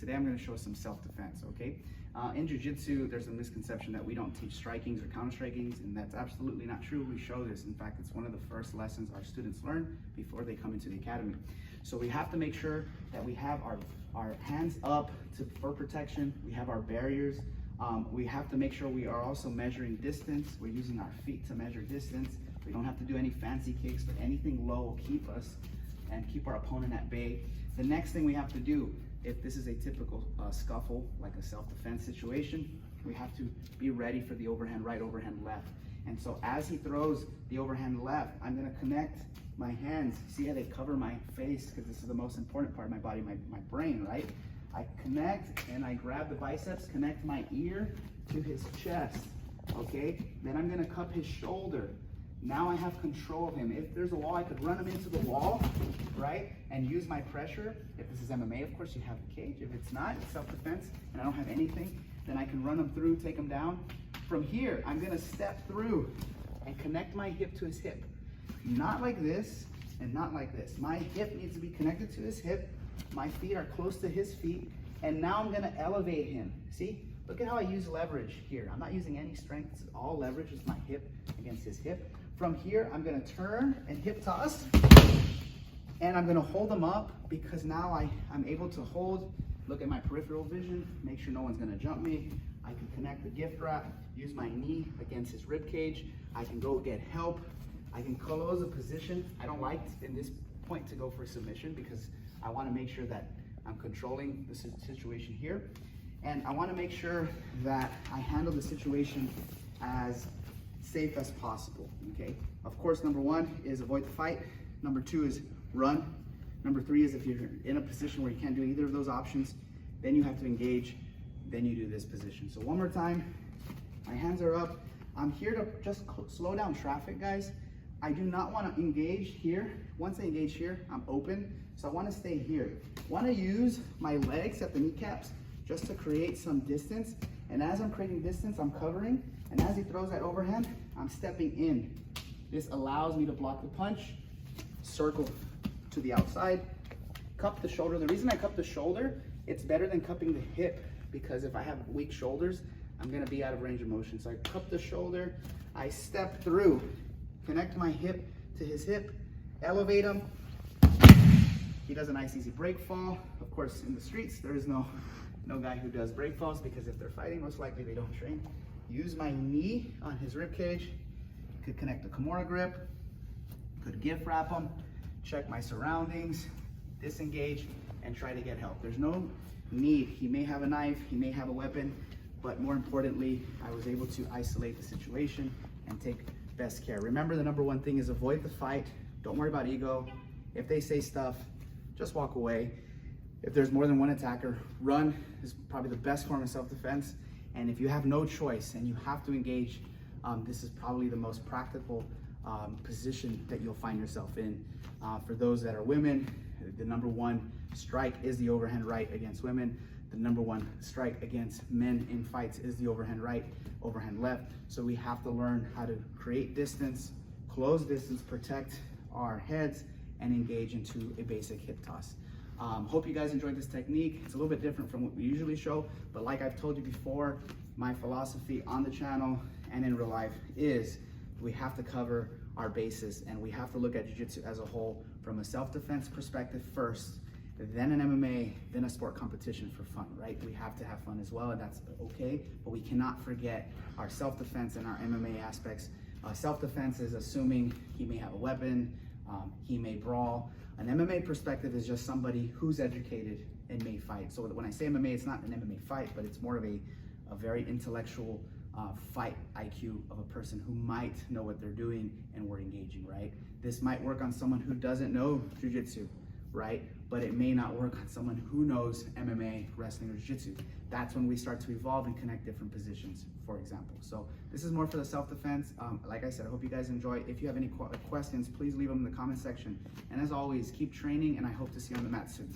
today I'm going to show some self-defense, okay? In Jiu-Jitsu, there's a misconception that we don't teach strikings or counter-strikings, and that's absolutely not true. We show this. In fact, it's one of the first lessons our students learn before they come into the academy. So we have to make sure that we have our hands up for protection. We have our barriers. We have to make sure we are also measuring distance. We're using our feet to measure distance. We don't have to do any fancy kicks, but anything low will keep us and keep our opponent at bay. The next thing we have to do, if this is a typical scuffle, like a self-defense situation, we have to be ready for the overhand right, overhand left. And so as he throws the overhand left, I'm gonna connect my hands. See how they cover my face? Because this is the most important part of my body, my brain, right? I connect and I grab the biceps, connect my ear to his chest, okay? Then I'm gonna cup his shoulder. Now I have control of him. If there's a wall, I could run him into the wall, right? And use my pressure. If this is MMA, of course, you have the cage. If it's not, it's self-defense, and I don't have anything, then I can run him through, take him down. From here, I'm gonna step through and connect my hip to his hip. Not like this, and not like this. My hip needs to be connected to his hip. My feet are close to his feet, and now I'm gonna elevate him. See? Look at how I use leverage here. I'm not using any strength. It's all leverage. It's my hip against his hip. From here, I'm gonna turn and hip toss, and I'm gonna hold him up because now I'm able to hold, look at my peripheral vision, make sure no one's gonna jump me. I can connect the gift wrap, use my knee against his rib cage. I can go get help. I can close a position. I don't like in this point to go for submission because I wanna make sure that I'm controlling the situation here. And I wanna make sure that I handle the situation as safe as possible, okay? Of course, number one is avoid the fight. Number two is run. Number three is if you're in a position where you can't do either of those options, then you have to engage, then you do this position. So one more time, my hands are up. I'm here to just slow down traffic, guys. I do not want to engage here. Once I engage here, I'm open. So I want to stay here. I want to use my legs at the kneecaps just to create some distance. And as I'm creating distance, I'm covering. And as he throws that overhand, I'm stepping in. This allows me to block the punch, circle to the outside, cup the shoulder. The reason I cup the shoulder, it's better than cupping the hip because if I have weak shoulders, I'm gonna be out of range of motion. So I cup the shoulder, I step through, connect my hip to his hip, elevate him. He does a nice easy break fall. Of course, in the streets, there is no guy who does break falls because if they're fighting, most likely they don't train. Use my knee on his rib cage. Could connect the Kimura grip. Could gift wrap him. Check my surroundings. Disengage and try to get help. There's no need. He may have a knife. He may have a weapon. But more importantly, I was able to isolate the situation and take best care. Remember, the number one thing is avoid the fight. Don't worry about ego. If they say stuff, just walk away. If there's more than one attacker, run is probably the best form of self-defense. And if you have no choice and you have to engage, this is probably the most practical position that you'll find yourself in. For those that are women, the number one strike is the overhand right against women. The number one strike against men in fights is the overhand right, overhand left. So we have to learn how to create distance, close distance, protect our heads, and engage into a basic hip toss. Hope you guys enjoyed this technique. It's a little bit different from what we usually show, but like I've told you before, my philosophy on the channel and in real life is we have to cover our bases and we have to look at Jiu-Jitsu as a whole from a self-defense perspective first, then an MMA, then a sport competition for fun, right? We have to have fun as well, and that's okay, but we cannot forget our self-defense and our MMA aspects. Self-defense is assuming he may have a weapon, he may brawl. An MMA perspective is just somebody who's educated and may fight. So when I say MMA, it's not an MMA fight, but it's more of a very intellectual fight IQ of a person who might know what they're doing and we're engaging, right? This might work on someone who doesn't know Jiu-Jitsu, right? But it may not work on someone who knows MMA, wrestling, or Jiu-Jitsu. That's when we start to evolve and connect different positions, for example. So this is more for the self-defense. Like I said, I hope you guys enjoy. If you have any questions, please leave them in the comment section. And as always, keep training, and I hope to see you on the mat soon.